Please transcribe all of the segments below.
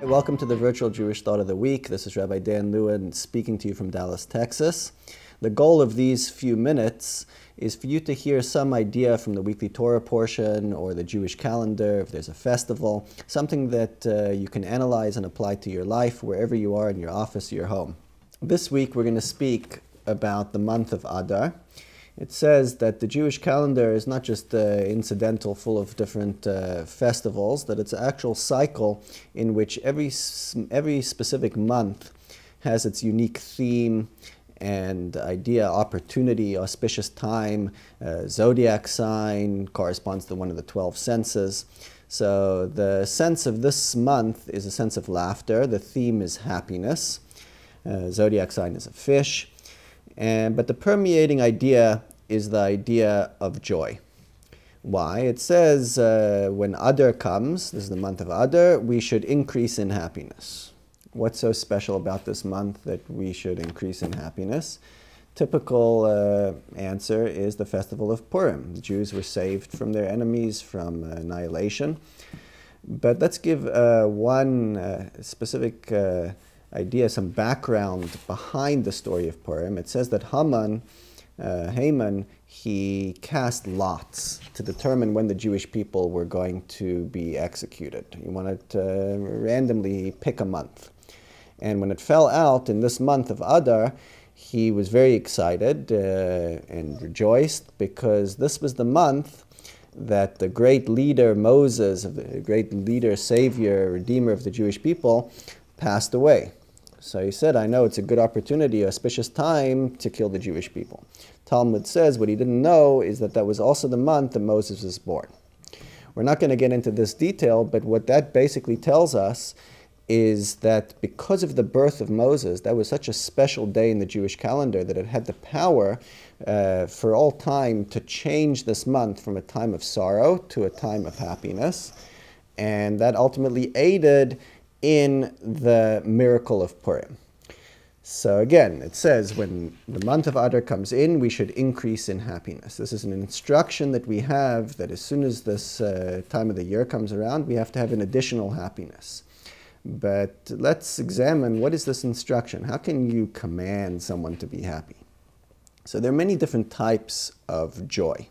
Welcome to the Virtual Jewish Thought of the Week. This is Rabbi Dan Lewin speaking to you from Dallas, Texas. The goal of these few minutes is for you to hear some idea from the weekly Torah portion or the Jewish calendar, if there's a festival, something that you can analyze and apply to your life wherever you are, in your office or your home. This week we're going to speak about the month of Adar. It says that the Jewish calendar is not just incidental, full of different festivals, that it's an actual cycle in which every specific month has its unique theme and idea, opportunity, auspicious time. Zodiac sign corresponds to one of the 12 senses. So the sense of this month is a sense of laughter. The theme is happiness. Zodiac sign is a fish. But the permeating idea is the idea of joy. Why? It says when Adar comes, this is the month of Adar, we should increase in happiness. What's so special about this month that we should increase in happiness? Typical answer is the festival of Purim. The Jews were saved from their enemies, from annihilation. But let's give one specific idea, some background behind the story of Purim. It says that Haman, he cast lots to determine when the Jewish people were going to be executed. He wanted to randomly pick a month. And when it fell out in this month of Adar, he was very excited and rejoiced, because this was the month that the great leader Moses, the great leader, savior, redeemer of the Jewish people, passed away. So he said, I know it's a good opportunity, auspicious time to kill the Jewish people. Talmud says what he didn't know is that that was also the month that Moses was born. We're not going to get into this detail, but what that basically tells us is that because of the birth of Moses, that was such a special day in the Jewish calendar that it had the power for all time to change this month from a time of sorrow to a time of happiness. And that ultimately aided in the miracle of Purim. So again, it says when the month of Adar comes in, we should increase in happiness. This is an instruction that we have, that as soon as this time of the year comes around, we have to have an additional happiness. But let's examine, what is this instruction? How can you command someone to be happy? So there are many different types of joy.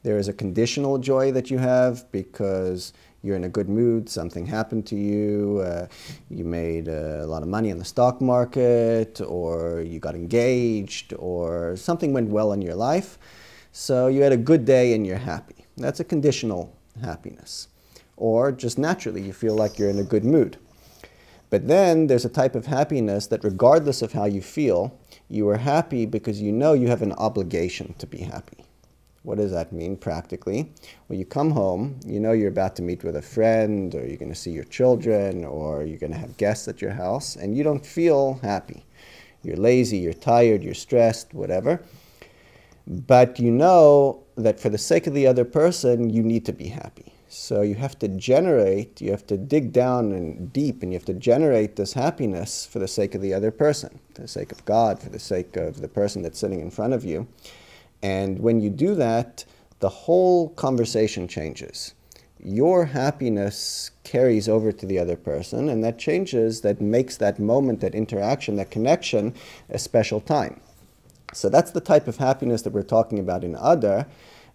There is a conditional joy that you have because you're in a good mood, something happened to you, you made a lot of money in the stock market, or you got engaged, or something went well in your life. So you had a good day and you're happy. That's a conditional happiness. Or just naturally, you feel like you're in a good mood. But then there's a type of happiness that regardless of how you feel, you are happy because you know you have an obligation to be happy. What does that mean practically? When you come home, you know you're about to meet with a friend, or you're going to see your children, or you're going to have guests at your house, and you don't feel happy. You're lazy, you're tired, you're stressed, whatever. But you know that for the sake of the other person, you need to be happy. So you have to dig down and deep, and you have to generate this happiness for the sake of the other person, for the sake of God, for the sake of the person that's sitting in front of you. And when you do that, the whole conversation changes. Your happiness carries over to the other person, and that changes, that makes that moment, that interaction, that connection, a special time. So that's the type of happiness that we're talking about in Adar.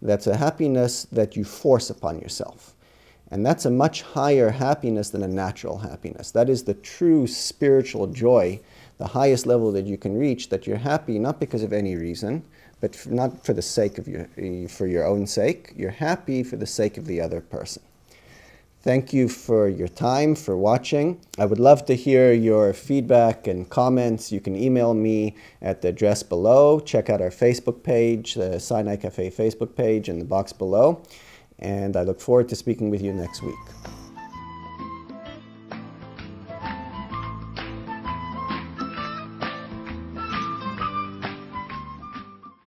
That's a happiness that you force upon yourself. And that's a much higher happiness than a natural happiness. That is the true spiritual joy, the highest level that you can reach, that you're happy not because of any reason, but not for the sake of for your own sake. You're happy for the sake of the other person. Thank you for your time, for watching. I would love to hear your feedback and comments. You can email me at the address below. Check out our Facebook page, the Sinai Cafe Facebook page, in the box below. And I look forward to speaking with you next week.